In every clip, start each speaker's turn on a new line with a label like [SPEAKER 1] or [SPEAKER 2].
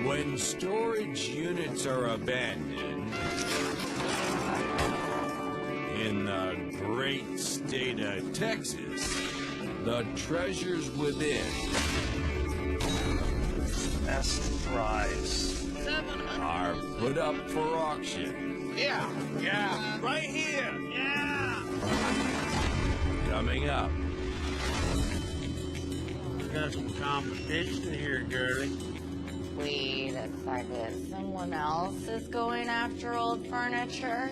[SPEAKER 1] When storage units are abandoned in the great state of Texas, the treasures within
[SPEAKER 2] best prize
[SPEAKER 1] are put up for auction.
[SPEAKER 2] Yeah, right here. Yeah.
[SPEAKER 1] Coming up.
[SPEAKER 3] We got some competition here, girlie.
[SPEAKER 4] Wait a second. Someone else is going after old furniture?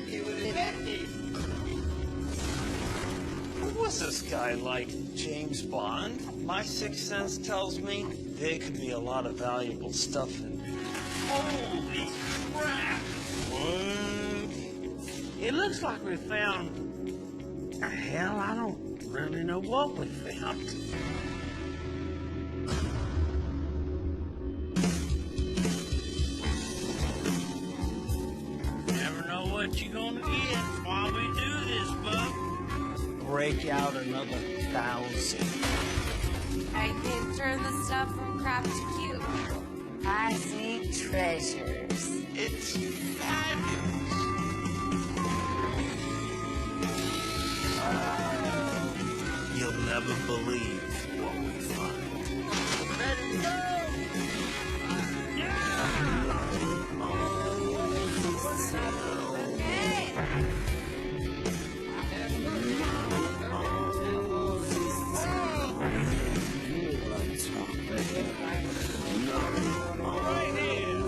[SPEAKER 2] What's this guy like, James Bond? My sixth sense tells me there could be a lot of valuable stuff in there.
[SPEAKER 3] Holy crap!
[SPEAKER 2] What?
[SPEAKER 3] It looks like we found... Hell, I don't really know what we found. Never know what you're gonna get while we do this, bub.
[SPEAKER 2] Break out another 1,000.
[SPEAKER 4] I can turn the stuff from crap to cute. I see treasures.
[SPEAKER 2] It's fabulous. You'll never believe what we find.
[SPEAKER 3] Let it go!
[SPEAKER 2] Right here.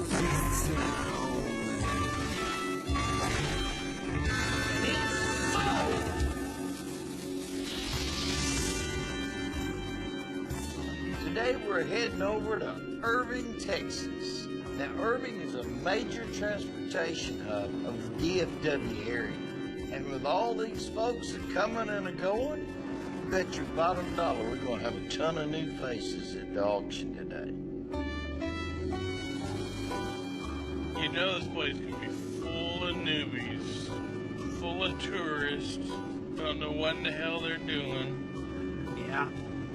[SPEAKER 2] Today we're heading over to Irving, Texas. Now, Irving is a major transportation hub of the DFW area. And with all these folks coming and a-going, bet your bottom dollar we're going to have a ton of new faces at the auction today.
[SPEAKER 5] You know this place can be full of newbies, full of tourists, don't know what in the hell they're doing.
[SPEAKER 3] Yeah.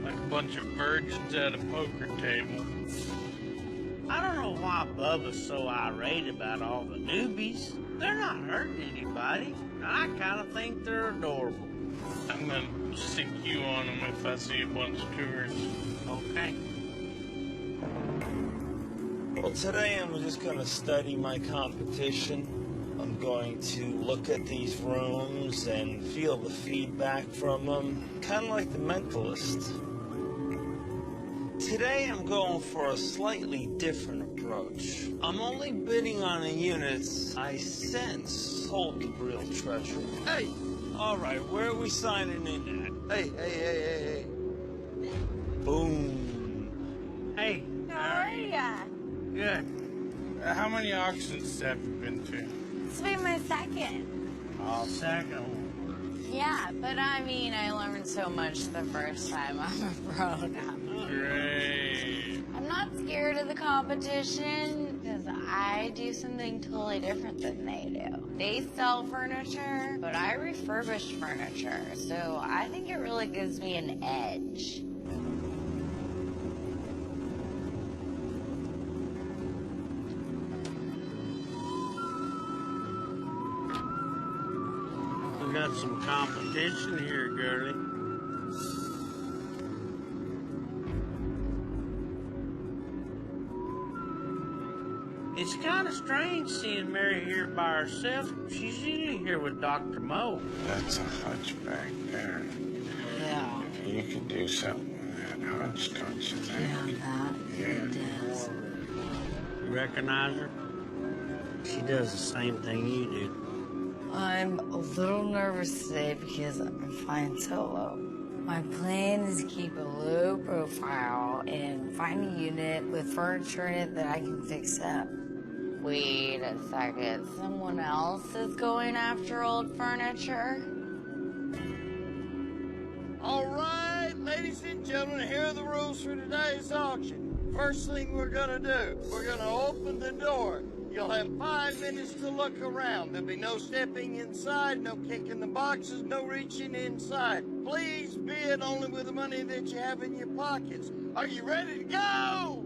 [SPEAKER 5] Like a bunch of virgins at a poker table.
[SPEAKER 3] I don't know why Bubba's so irate about all the newbies. They're not hurting anybody. I kind of think they're adorable.
[SPEAKER 5] I'm gonna stick you on them if I see a bunch of tourists.
[SPEAKER 3] Okay.
[SPEAKER 2] Well, today I'm just going to study my competition. I'm going to look at these rooms and feel the feedback from them, kind of like the mentalist. Today I'm going for a slightly different approach. I'm only bidding on the units I sense hold the real treasure. Hey, all right, where are we signing in at? Hey. Boom.
[SPEAKER 3] Hey.
[SPEAKER 4] How are ya?
[SPEAKER 5] Good. How many auctions have you been to?
[SPEAKER 4] This will be my second.
[SPEAKER 3] I'll second one.
[SPEAKER 4] Yeah, but I mean, I learned so much the first time. I'm a pro now.
[SPEAKER 5] Great.
[SPEAKER 4] I'm not scared of the competition because I do something totally different than they do. They sell furniture, but I refurbish furniture, so I think it really gives me an edge.
[SPEAKER 3] We got some competition here, girlie. It's kind of strange seeing Mary here by herself. She's usually here with Dr. Moe.
[SPEAKER 5] That's a hunchback there.
[SPEAKER 4] Yeah.
[SPEAKER 5] You can do something with that hunch, don't you think?
[SPEAKER 4] It does.
[SPEAKER 3] You recognize her? She does the same thing you do.
[SPEAKER 4] I'm a little nervous today because I'm flying solo. My plan is to keep a low profile and find a unit with furniture in it that I can fix up. Wait a second. Someone else is going after old furniture?
[SPEAKER 2] All right, ladies and gentlemen, here are the rules for today's auction. First thing we're gonna do, we're gonna open the door. You'll have 5 minutes to look around. There'll be no stepping inside, no kicking the boxes, no reaching inside. Please bid only with the money that you have in your pockets. Are you ready to go?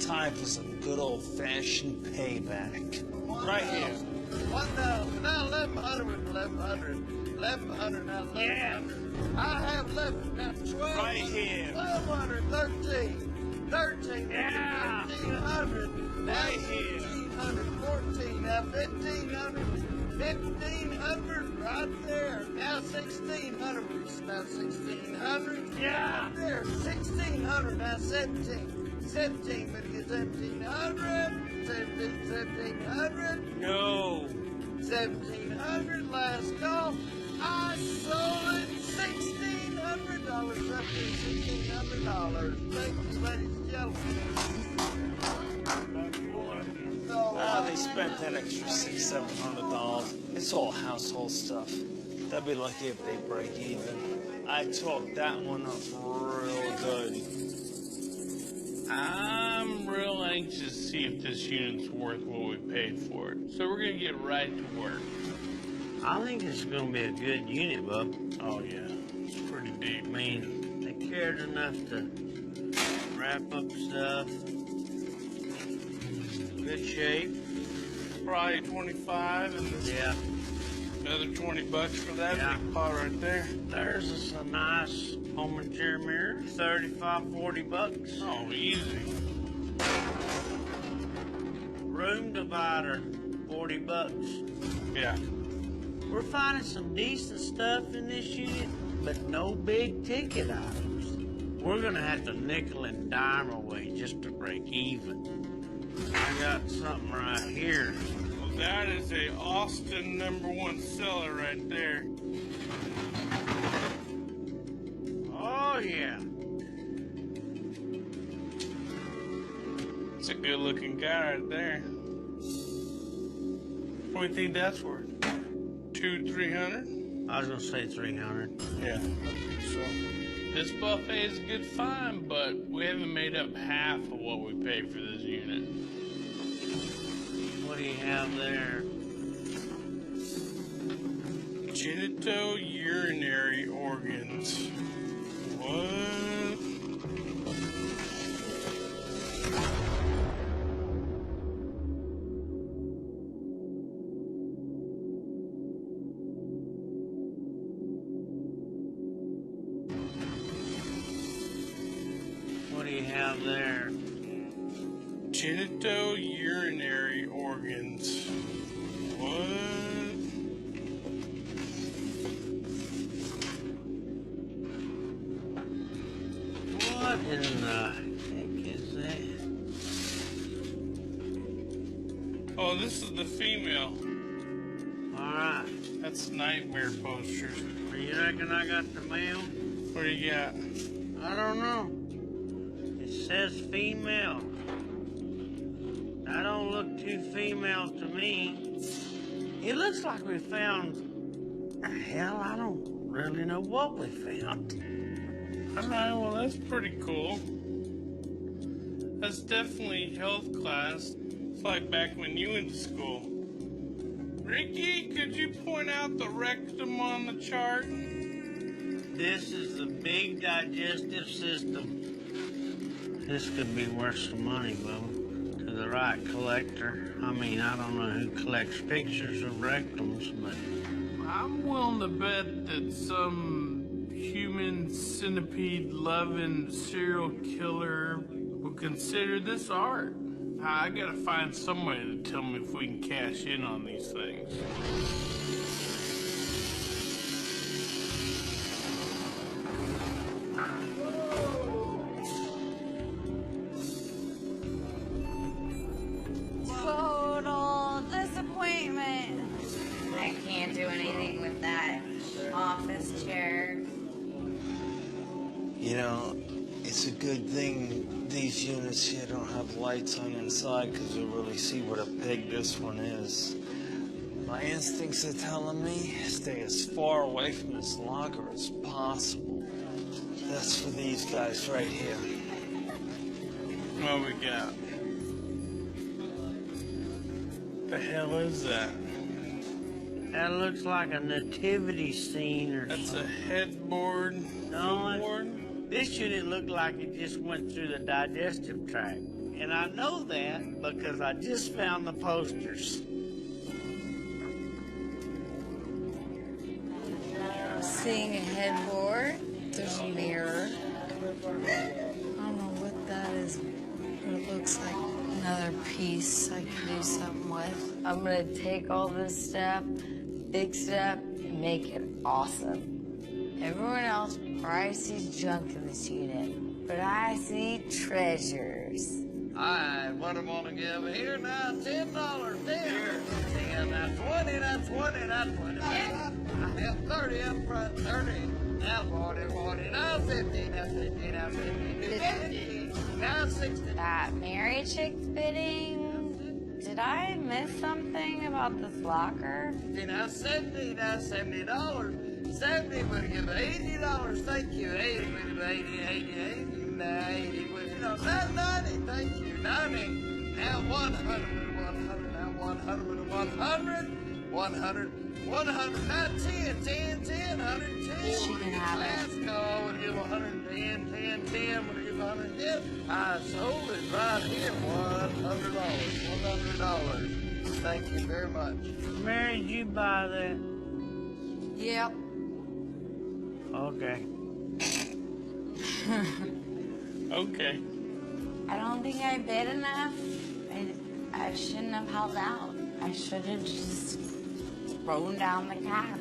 [SPEAKER 6] Time for some good old-fashioned payback. Right here.
[SPEAKER 2] 1,000, now 1,100, 1,100, 1,100, now 1,100.
[SPEAKER 3] Yeah.
[SPEAKER 2] I have 11, now 12.
[SPEAKER 6] Right here.
[SPEAKER 2] 1,200, 13, 13,
[SPEAKER 3] Yeah.
[SPEAKER 2] 1,500, now
[SPEAKER 6] Right here.
[SPEAKER 2] 1,500, 14, now 1,500, 1,500, right there. Now 1,600, now 1,600.
[SPEAKER 3] Yeah.
[SPEAKER 2] Right there, 1,600, now 17. 17, but get 1,700, 1,700.
[SPEAKER 6] No.
[SPEAKER 2] 1,700, last call. I sold it $1,600. Up to $1,600. Thank you, ladies and gentlemen.
[SPEAKER 6] They spent that extra $600-700. It's all household stuff. They'll be lucky if they break even. I talked that one up real good.
[SPEAKER 5] I'm real anxious to see if this unit's worth what we paid for it. So we're gonna get right to work.
[SPEAKER 3] I think it's gonna be a good unit, bub.
[SPEAKER 5] Oh yeah, it's pretty deep.
[SPEAKER 3] I mean, they cared enough to wrap up stuff. Good shape.
[SPEAKER 5] Probably 25 and
[SPEAKER 3] Yeah.
[SPEAKER 5] another $20 for that
[SPEAKER 3] Yeah.
[SPEAKER 5] big pot right there.
[SPEAKER 3] There's a nice home and chair mirror. 35, 40 bucks.
[SPEAKER 5] Oh, easy.
[SPEAKER 3] Room divider. 40 bucks.
[SPEAKER 5] Yeah.
[SPEAKER 3] We're finding some decent stuff in this unit, but no big ticket items. We're gonna have to nickel and dime our way just to break even. I got something right here.
[SPEAKER 5] Well, that is a Austin #1 seller right there.
[SPEAKER 3] Oh yeah.
[SPEAKER 5] It's a good looking guy right there. What do you think that's worth? 200-300?
[SPEAKER 3] I was gonna say 300.
[SPEAKER 5] Yeah, I think so. This buffet is a good find, but we haven't made up half of what we paid for this unit.
[SPEAKER 3] What do you have there?
[SPEAKER 5] Genitourinary organs. What?
[SPEAKER 3] What do you have there?
[SPEAKER 5] Genitourinary organs. What?
[SPEAKER 3] What in the heck is that?
[SPEAKER 5] Oh, this is the female.
[SPEAKER 3] All right.
[SPEAKER 5] That's nightmare posters.
[SPEAKER 3] You reckon I got the male?
[SPEAKER 5] What do you got?
[SPEAKER 3] I don't know. It says female. That don't look too female to me. It looks like we found... Hell, I don't really know what we found.
[SPEAKER 5] All right, well, that's pretty cool. That's definitely health class. It's like back when you went to school. Ricky, could you point out the rectum on the chart?
[SPEAKER 3] This is the big digestive system. This could be worth some money, Bo. To the right collector. I mean, I don't know who collects pictures of rectums, but...
[SPEAKER 5] I'm willing to bet that some human centipede-loving serial killer will consider this art. I gotta find somebody to tell me if we can cash in on these things.
[SPEAKER 7] Total disappointment. I can't do anything with that office chair.
[SPEAKER 6] You know, it's a good thing these units here don't have lights on inside because you'll really see what a pig this one is. My instincts are telling me stay as far away from this locker as possible. That's for these guys right here.
[SPEAKER 5] What we got? The hell is that?
[SPEAKER 3] That looks like a nativity scene or
[SPEAKER 5] That's
[SPEAKER 3] something.
[SPEAKER 5] a headboard.
[SPEAKER 3] No,
[SPEAKER 5] Footboard?
[SPEAKER 3] this unit looked like it just went through the digestive tract. And I know that because I just found the posters.
[SPEAKER 4] Seeing a headboard, there's a mirror. I don't know what that is, but it looks like another piece I can do something with. I'm gonna take all this stuff, fix it up, and make it awesome. Everyone else probably sees junk in this unit, but I see treasures.
[SPEAKER 2] Alright, what am I gonna give here now? $10, 10, that's 20, that's 20, that's 20. I have 30 up front, 30. Now 40, 40, now 50, now 50, now 50, 50, now 60.
[SPEAKER 7] That Mary chick's bidding. Did I miss something about this locker?
[SPEAKER 2] Now 70, now $70. 70, would give $80, thank you. 80, would give 80, 80, 80. Now 80, would you know, now 90, thank you. 90, now 100, 100, now 100, 100, 100, 100, now 10, 10, 10, 110.
[SPEAKER 7] She can have it.
[SPEAKER 2] Let's go, would give 110, 10, 10, would give 110. I sold it right here, $100, $100. Thank you very much.
[SPEAKER 3] Mary, did you buy that?
[SPEAKER 4] Yep.
[SPEAKER 3] Okay. Okay.
[SPEAKER 7] I don't think I bid enough. I shouldn't have held out. I should have just thrown down the cash.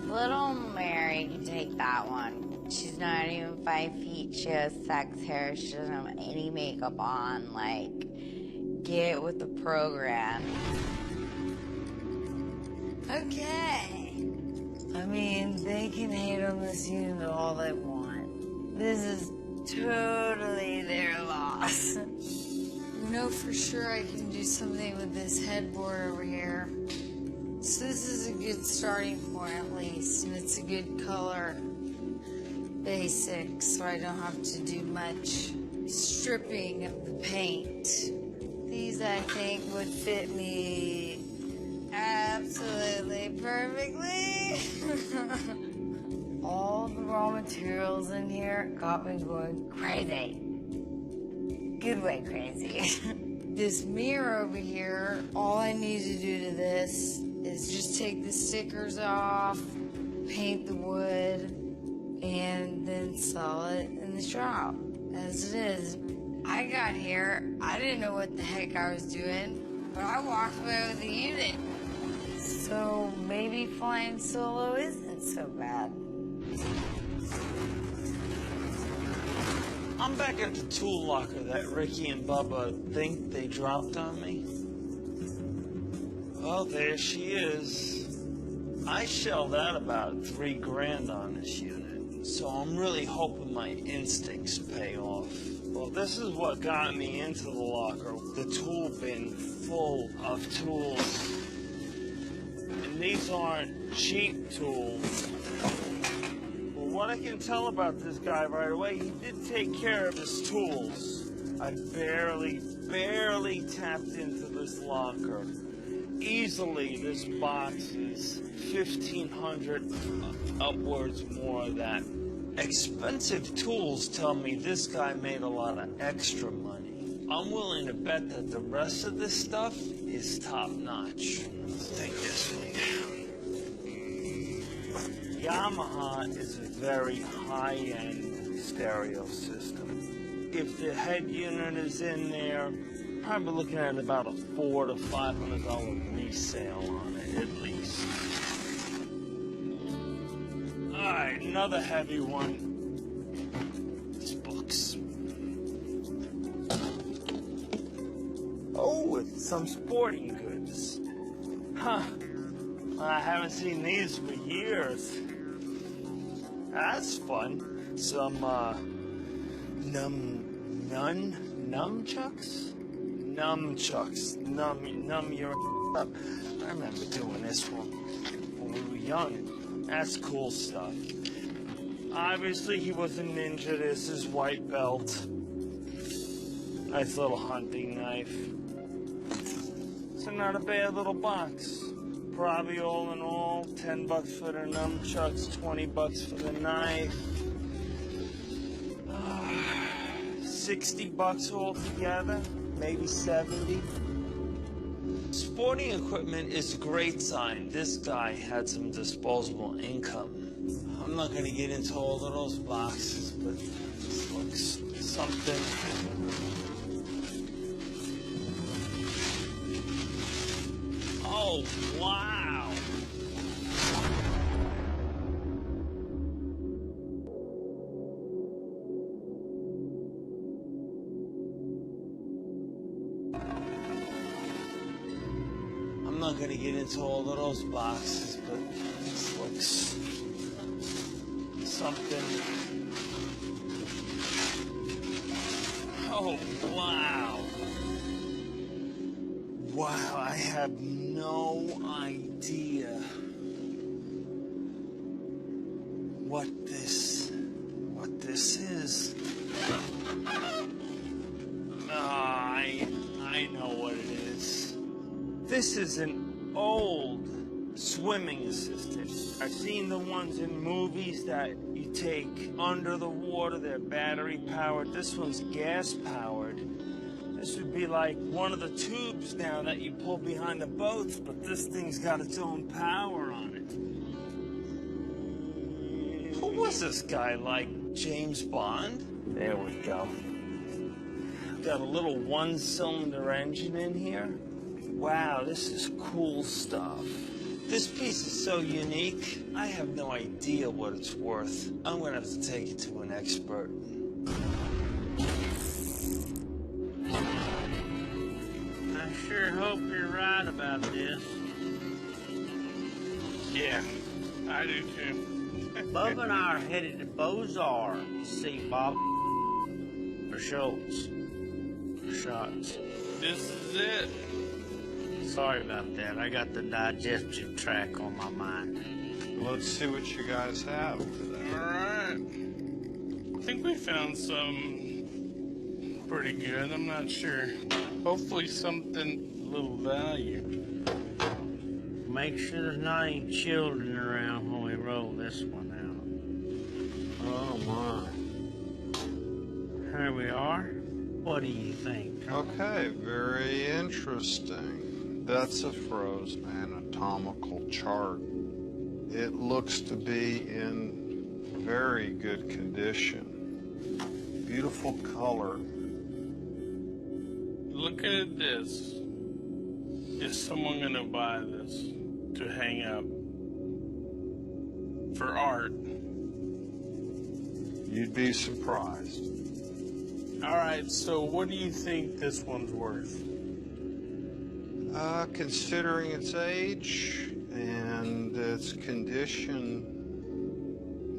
[SPEAKER 7] Little Mary can take that one. She's not even 5 feet. She has sex hair. She doesn't have any makeup on. Like, get with the program.
[SPEAKER 4] Okay. I mean, they can hate on this unit all they want. This is totally their loss. I know for sure I can do something with this headboard over here. So this is a good starting point at least, and it's a good color basic, so I don't have to do much stripping of the paint. These I think would fit me absolutely perfectly. All the raw materials in here got me going crazy. Good way crazy. This mirror over here, all I need to do to this is just take the stickers off, paint the wood, and then sell it in the shop as it is. I got here, I didn't know what the heck I was doing, but I walked away with the unit. So maybe flying solo isn't so bad.
[SPEAKER 6] I'm back at the tool locker that Ricky and Bubba think they dropped on me. Well, there she is. I shelled out about $3 grand on this unit, so I'm really hoping my instincts pay off. Well, this is what got me into the locker, the tool bin full of tools. And these aren't cheap tools. Well, what I can tell about this guy right away, he did take care of his tools. I barely tapped into this locker. Easily, this box is $1,500 upwards more of that. Expensive tools tell me this guy made a lot of extra money. I'm willing to bet that the rest of this stuff is top-notch. Take this one down. Yamaha is a very high-end stereo system. If the head unit is in there, probably looking at about a $400 to $500 resale on it, at least. All right, another heavy one. These books. Oh, it's some sporting goods. Huh. I haven't seen these for years. That's fun. Some, nunchucks? Nunchucks. Numb your up. I remember doing this one when we were young. That's cool stuff. Obviously, he was a ninja. This is white belt. Nice little hunting knife. It's not a bad little box. Probably all in all, $10 for the nunchucks, $20 for the knife. $60 $60 altogether, maybe 70. Sporting equipment is a great sign. This guy had some disposable income. I'm not gonna get into all of those boxes, but this looks something. Oh, wow. I'm not gonna get into all of those boxes, but this looks something. Oh, wow. Wow, I have no idea what this is. I know what it is. This is an old swimming assistant. I've seen the ones in movies that you take under the water. They're battery powered. This one's gas powered. This would be like one of the tubes now that you pull behind the boats, but this thing's got its own power on it. Who was this guy, like James Bond? There we go. Got a little one-cylinder engine in here. Wow, this is cool stuff. This piece is so unique, I have no idea what it's worth. I'm gonna have to take it to an expert.
[SPEAKER 3] I sure hope you're right about this.
[SPEAKER 5] Yeah, I do too.
[SPEAKER 3] Bub and I are headed to Bozar to see Bob for Schultz. For shots.
[SPEAKER 5] This is it.
[SPEAKER 3] Sorry about that. I got the digestive tract on my mind.
[SPEAKER 1] Let's see what you guys have today.
[SPEAKER 5] All right. I think we found some pretty good. I'm not sure. Hopefully something a little value.
[SPEAKER 3] Make sure there's not any children around when we roll this one out. Oh my. Here we are. What do you think?
[SPEAKER 1] Okay, very interesting. That's a frozen anatomical chart. It looks to be in very good condition. Beautiful color.
[SPEAKER 5] Looking at this, is someone gonna buy this to hang up for art?
[SPEAKER 1] You'd be surprised.
[SPEAKER 5] All right, so what do you think this one's worth?
[SPEAKER 1] Considering its age and its condition,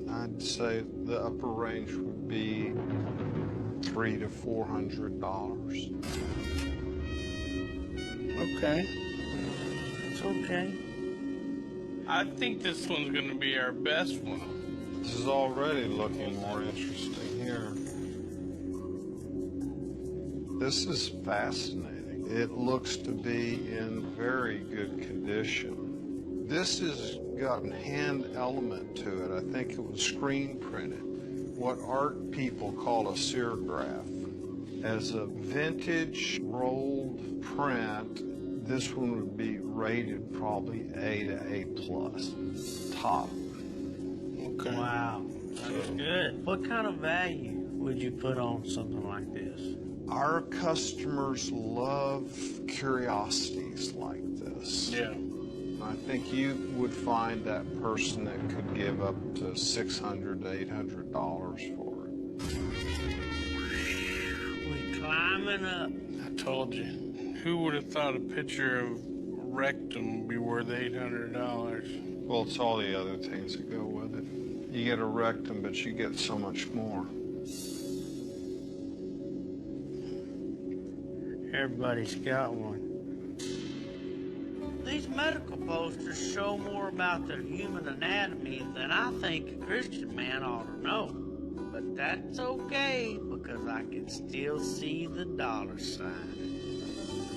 [SPEAKER 1] I'd say the upper range would be $300 to $400.
[SPEAKER 3] Okay. It's okay.
[SPEAKER 5] I think this one's gonna be our best one.
[SPEAKER 1] This is already looking more interesting here. This is fascinating. It looks to be in very good condition. This has got a hand element to it. I think it was screen printed. What art people call a serigraph. As a vintage rolled print, this one would be rated probably A to A+, top.
[SPEAKER 5] Okay.
[SPEAKER 3] Wow. That's good. What kind of value would you put on something like this?
[SPEAKER 1] Our customers love curiosities like this.
[SPEAKER 5] Yeah.
[SPEAKER 1] I think you would find that person that could give up to $600 to $800 for it.
[SPEAKER 3] We're climbing up.
[SPEAKER 5] I told you. Who would have thought a picture of rectum would be worth $800?
[SPEAKER 1] Well, it's all the other things that go with it. You get a rectum, but you get so much more.
[SPEAKER 3] Everybody's got one. These medical posters show more about the human anatomy than I think a Christian man ought to know. But that's okay, because I can still see the dollar sign.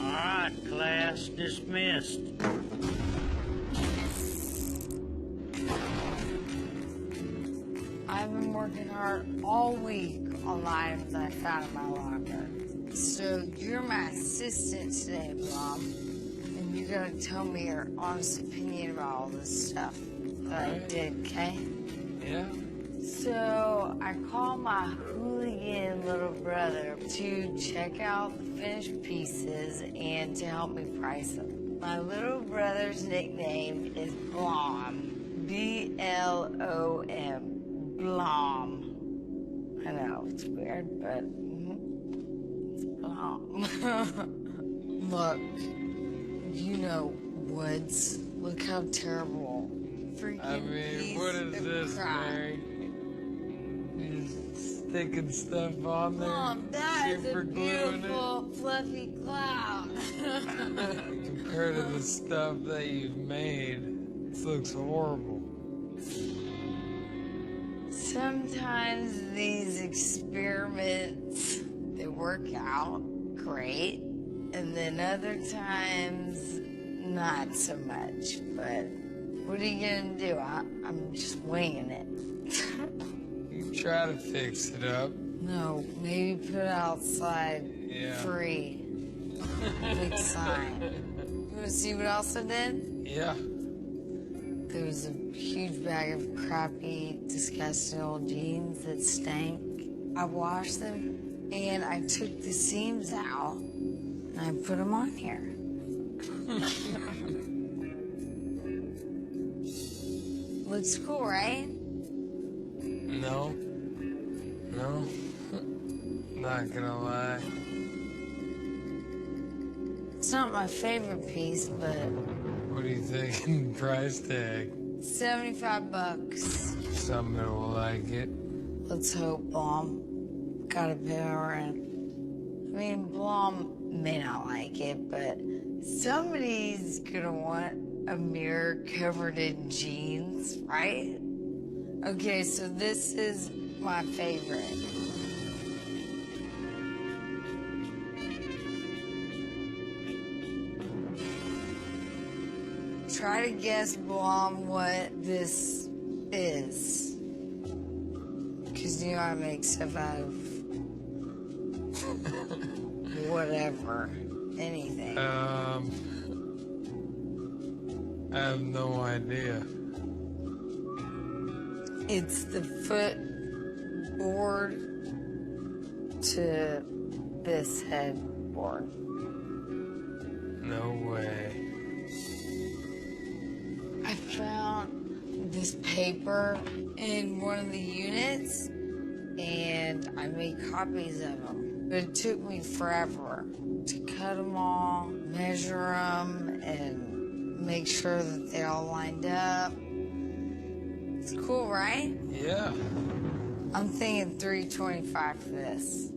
[SPEAKER 3] All right, class dismissed.
[SPEAKER 4] I've been working hard all week on the items I found in my locker. So you're my assistant today, Blom, and you're gonna tell me your honest opinion about all this stuff that I did, okay?
[SPEAKER 6] Yeah?
[SPEAKER 4] So I called my hooligan little brother to check out the finished pieces and to help me price them. My little brother's nickname is Blom. B-L-O-M. Blom. I know, it's weird, but it's Blom. Look, you know Woods. Look how terrible. Freaking piece
[SPEAKER 6] what is
[SPEAKER 4] of
[SPEAKER 6] this,
[SPEAKER 4] crap.
[SPEAKER 6] Mary? You're sticking stuff on there?
[SPEAKER 4] Mom, that is a
[SPEAKER 6] super gluing
[SPEAKER 4] beautiful, fluffy cloud.
[SPEAKER 6] it? Compared to the stuff that you've made, this looks horrible.
[SPEAKER 4] Sometimes these experiments, they work out great, and then other times, not so much. But what are you gonna do? I'm just winging it.
[SPEAKER 6] You try to fix it up.
[SPEAKER 4] No, maybe put it outside
[SPEAKER 6] Yeah.
[SPEAKER 4] free. Big sign. You wanna see what else I did?
[SPEAKER 6] Yeah.
[SPEAKER 4] There was a huge bag of crappy, disgusting old jeans that stank. I washed them, and I took the seams out, and I put them on here. Looks cool, right?
[SPEAKER 6] No. No. Not gonna lie.
[SPEAKER 4] It's not my favorite piece, but
[SPEAKER 6] What do you think? Price tag.
[SPEAKER 4] $75.
[SPEAKER 6] Somebody will like it.
[SPEAKER 4] Let's hope, Blom. Gotta pay our rent. I mean, Blom may not like it, but somebody's gonna want a mirror covered in jeans, right? Okay, so this is my favorite. Try to guess, Blom, what this is. Because you know I make stuff out of whatever, anything.
[SPEAKER 6] I have no idea.
[SPEAKER 4] It's the footboard to this headboard.
[SPEAKER 6] No way.
[SPEAKER 4] I found this paper in one of the units, and I made copies of them. But it took me forever to cut them all, measure them, and make sure that they all lined up. It's cool, right?
[SPEAKER 6] Yeah.
[SPEAKER 4] I'm thinking $325 for this.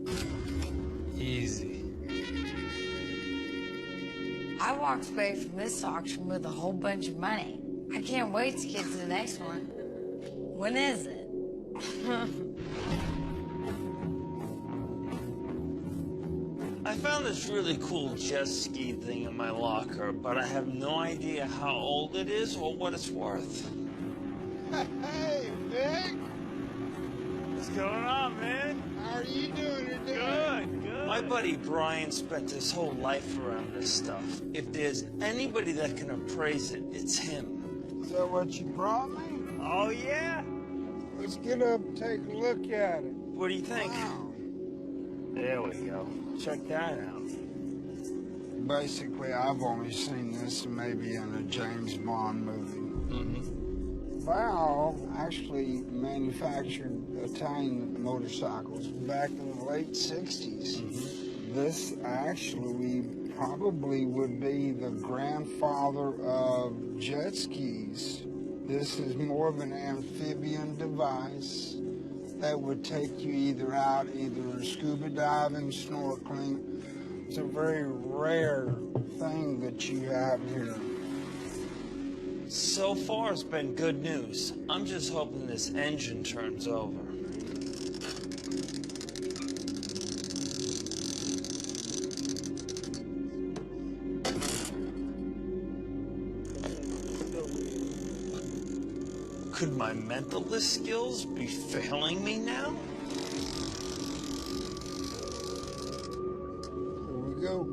[SPEAKER 6] Easy.
[SPEAKER 4] I walked away from this auction with a whole bunch of money. I can't wait to get to the next one. When is it?
[SPEAKER 2] I found this really cool jet ski thing in my locker, but I have no idea how old it is or what it's worth.
[SPEAKER 8] Hey, Vic.
[SPEAKER 2] What's going on, man?
[SPEAKER 8] How are you doing today?
[SPEAKER 2] Good, good. My buddy Brian spent his whole life around this stuff. If there's anybody that can appraise it, it's him.
[SPEAKER 8] Is that what you brought me?
[SPEAKER 2] Oh, yeah?
[SPEAKER 8] Let's get up and take a look at it.
[SPEAKER 2] What do you think?
[SPEAKER 8] Wow.
[SPEAKER 2] There we go. Check that out.
[SPEAKER 8] Basically, I've only seen this maybe in a James Bond movie.
[SPEAKER 2] Mm-hmm.
[SPEAKER 8] Val actually manufactured Italian motorcycles back in the late 60s. This actually probably would be the grandfather of jet skis. This is more of an amphibian device that would take you either out, either scuba diving, snorkeling. It's a very rare thing that you have here.
[SPEAKER 2] So far, it's been good news. I'm just hoping this engine turns over. Could my mentalist skills be failing me now?
[SPEAKER 8] go.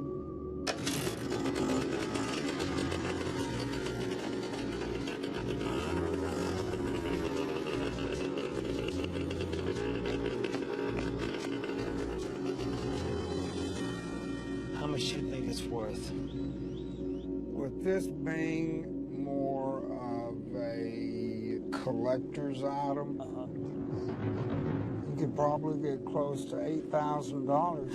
[SPEAKER 6] How much do you think it's worth?
[SPEAKER 8] With this being more of a collector's item, you could probably get close to $8,000.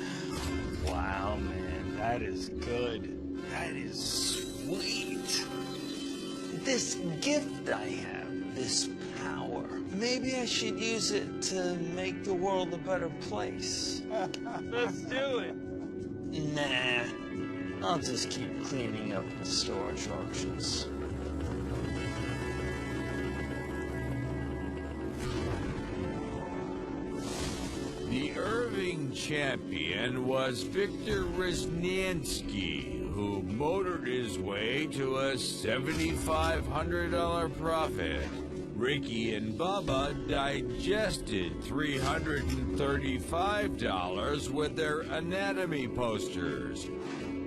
[SPEAKER 6] Wow, man, that is good. That is sweet. This gift I have, this power, maybe I should use it to make the world a better place.
[SPEAKER 3] Let's do it.
[SPEAKER 6] Nah, I'll just keep cleaning up the storage auctions.
[SPEAKER 9] The Irving champion was Victor Resnyansky, who motored his way to a $7,500 profit. Ricky and Bubba digested $335 with their anatomy posters.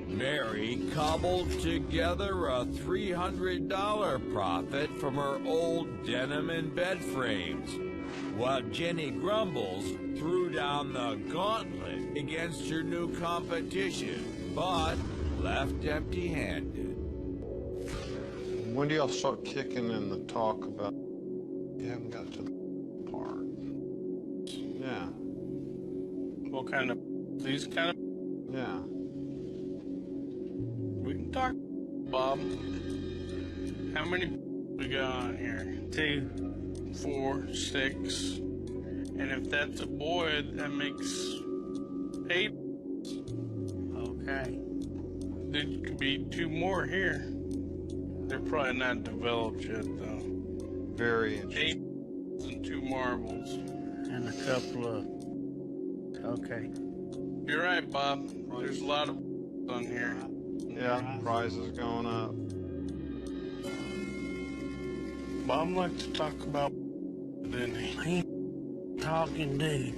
[SPEAKER 9] Mary cobbled together a $300 profit from her old denim and bed frames, while Jenny Grumbles threw down the gauntlet against her new competition, but left empty-handed.
[SPEAKER 1] When do y'all start kicking in the talk about you haven't got to the part? Yeah,
[SPEAKER 3] What kind of, these kind of,
[SPEAKER 1] yeah.
[SPEAKER 3] we can talk, Bob. How many we got on here? 2, 4, 6. And if that's a boy, that makes 8. Okay. There could be 2 more here. They're probably not developed yet, though.
[SPEAKER 1] Very interesting.
[SPEAKER 3] 8 and 2 marbles. And a couple of... Okay. You're right, Bob. There's a lot of on here.
[SPEAKER 1] Yeah, prices going up.
[SPEAKER 3] Bob liked to talk about, didn't he? He talking dude.